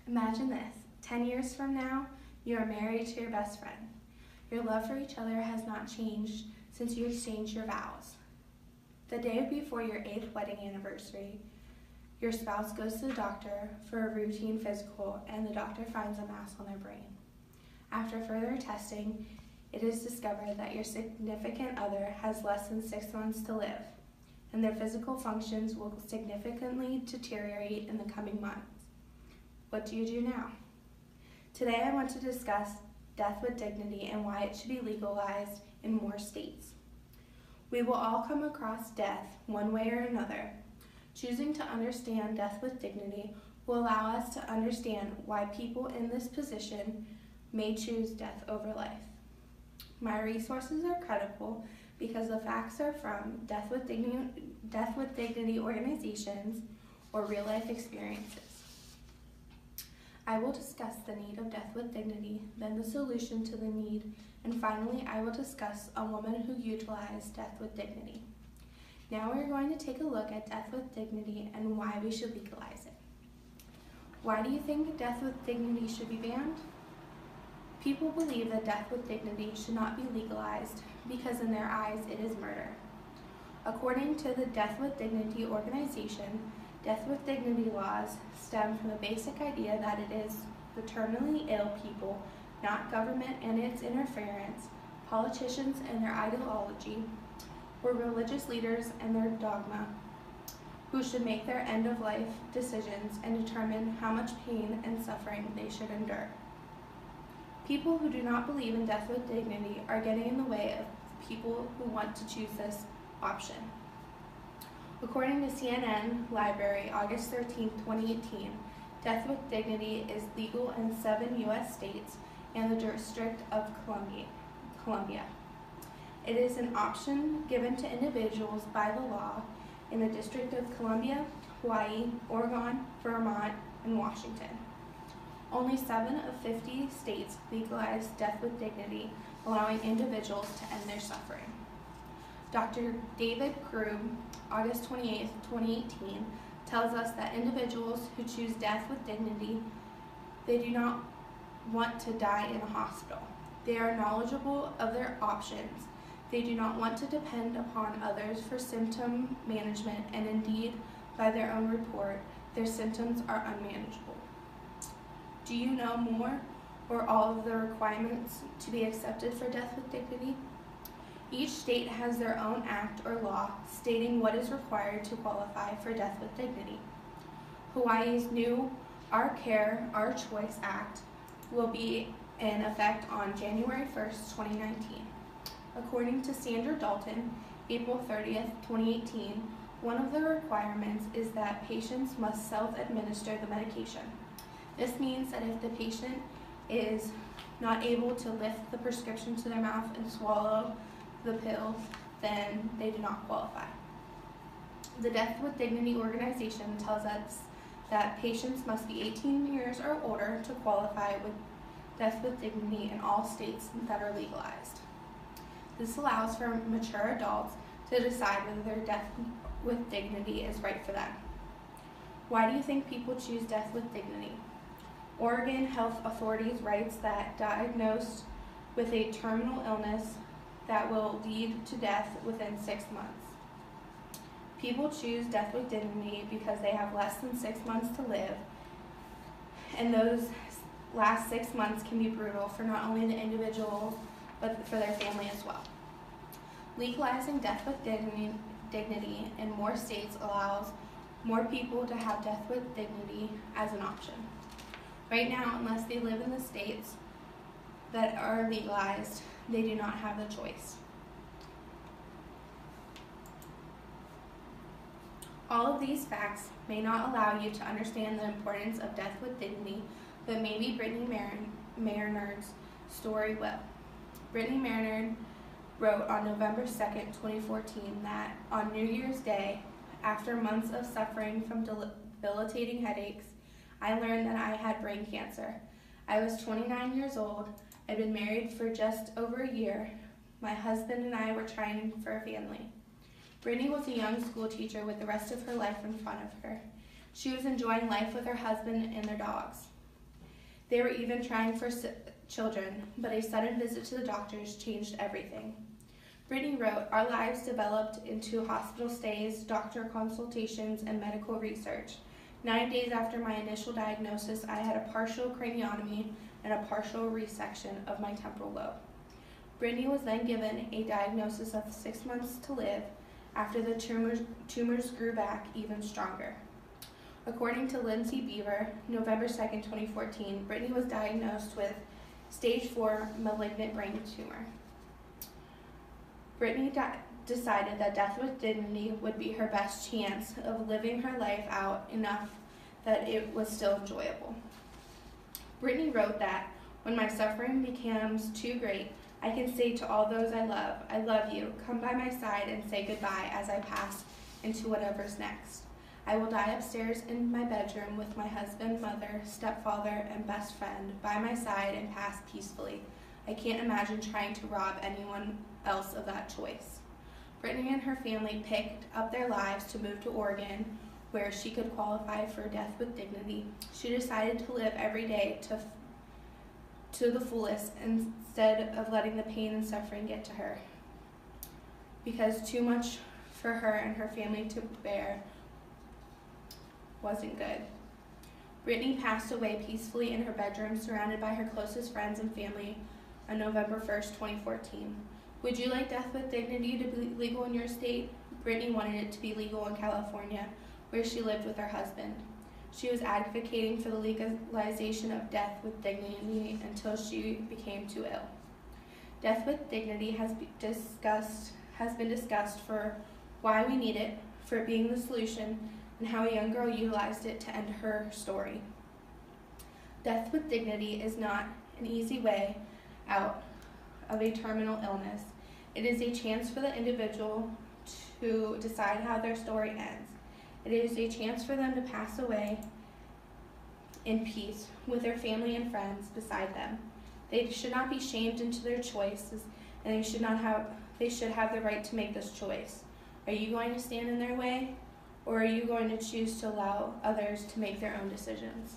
Imagine this. 10 years from now, you are married to your best friend. Your love for each other has not changed since you exchanged your vows. The day before your 8th wedding anniversary, your spouse goes to the doctor for a routine physical and the doctor finds a mass on their brain. After further testing, it is discovered that your significant other has less than 6 months to live, and their physical functions will significantly deteriorate in the coming months. What do you do now? Today I want to discuss death with dignity and why it should be legalized in more states. We will all come across death one way or another. Choosing to understand death with dignity will allow us to understand why people in this position may choose death over life. My resources are credible because the facts are from Death with Dignity organizations or real-life experiences. I will discuss the need of death with dignity, then the solution to the need, and finally I will discuss a woman who utilized death with dignity. Now we're going to take a look at death with dignity and why we should legalize it. Why do you think death with dignity should be banned? People believe that death with dignity should not be legalized because in their eyes it is murder. According to the Death with Dignity organization, death with dignity laws stem from the basic idea that it is the terminally ill people, not government and its interference, politicians and their ideology, or religious leaders and their dogma, who should make their end-of-life decisions and determine how much pain and suffering they should endure. People who do not believe in death with dignity are getting in the way of people who want to choose this option. According to CNN Library, August 13, 2018, death with dignity is legal in 7 U.S. states and the District of Columbia. It is an option given to individuals by the law in the District of Columbia, Hawaii, Oregon, Vermont, and Washington. Only 7 of 50 states legalize death with dignity, allowing individuals to end their suffering. Dr. David Krug, August 28, 2018, tells us that individuals who choose death with dignity, they do not want to die in a hospital. They are knowledgeable of their options. They do not want to depend upon others for symptom management, and indeed, by their own report, their symptoms are unmanageable. Do you know more or all of the requirements to be accepted for death with dignity? Each state has their own act or law stating what is required to qualify for death with dignity. Hawaii's new Our Care, Our Choice Act will be in effect on January 1st, 2019. According to Sandra Dalton, April 30th, 2018, one of the requirements is that patients must self-administer the medication. This means that if the patient is not able to lift the prescription to their mouth and swallow the pill, then they do not qualify. The Death with Dignity organization tells us that patients must be 18 years or older to qualify with death with dignity in all states that are legalized. This allows for mature adults to decide whether their death with dignity is right for them. Why do you think people choose death with dignity? Oregon Health Authorities writes that diagnosed with a terminal illness that will lead to death within 6 months. People choose death with dignity because they have less than 6 months to live, and those last 6 months can be brutal for not only the individual, but for their family as well. Legalizing death with dignity in more states allows more people to have death with dignity as an option. Right now, unless they live in the states that are legalized, they do not have the choice. All of these facts may not allow you to understand the importance of death with dignity, but maybe Brittany Maynard's story will. Brittany Maynard wrote on November 2nd, 2014 that on New Year's Day, after months of suffering from debilitating headaches, I learned that I had brain cancer. I was 29 years old. I'd been married for just over a year. My husband and I were trying for a family. Brittany was a young school teacher with the rest of her life in front of her. She was enjoying life with her husband and their dogs. They were even trying for children, but a sudden visit to the doctors changed everything. Brittany wrote, "Our lives developed into hospital stays, doctor consultations, and medical research. 9 days after my initial diagnosis, I had a partial craniotomy and a partial resection of my temporal lobe." Brittany was then given a diagnosis of 6 months to live after the tumors grew back even stronger. According to Lindsay Beaver, November 2nd, 2014, Brittany was diagnosed with stage 4 malignant brain tumor. Brittany decided that death with dignity would be her best chance of living her life out enough that it was still enjoyable. Brittany wrote that, "When my suffering becomes too great, I can say to all those I love you, come by my side and say goodbye as I pass into whatever's next. I will die upstairs in my bedroom with my husband, mother, stepfather, and best friend by my side and pass peacefully. I can't imagine trying to rob anyone else of that choice." Brittany and her family picked up their lives to move to Oregon, where she could qualify for death with dignity. She decided to live every day to the fullest instead of letting the pain and suffering get to her, because too much for her and her family to bear wasn't good. Brittany passed away peacefully in her bedroom, surrounded by her closest friends and family on November 1st, 2014. Would you like death with dignity to be legal in your state? Brittany wanted it to be legal in California, where she lived with her husband. She was advocating for the legalization of death with dignity until she became too ill. Death with dignity has been discussed for why we need it, for it being the solution, and how a young girl utilized it to end her story. Death with dignity is not an easy way out of a terminal illness. It is a chance for the individual to decide how their story ends. It is a chance for them to pass away in peace with their family and friends beside them. They should not be shamed into their choices, and they should have the right to make this choice. Are you going to stand in their way, or are you going to choose to allow others to make their own decisions?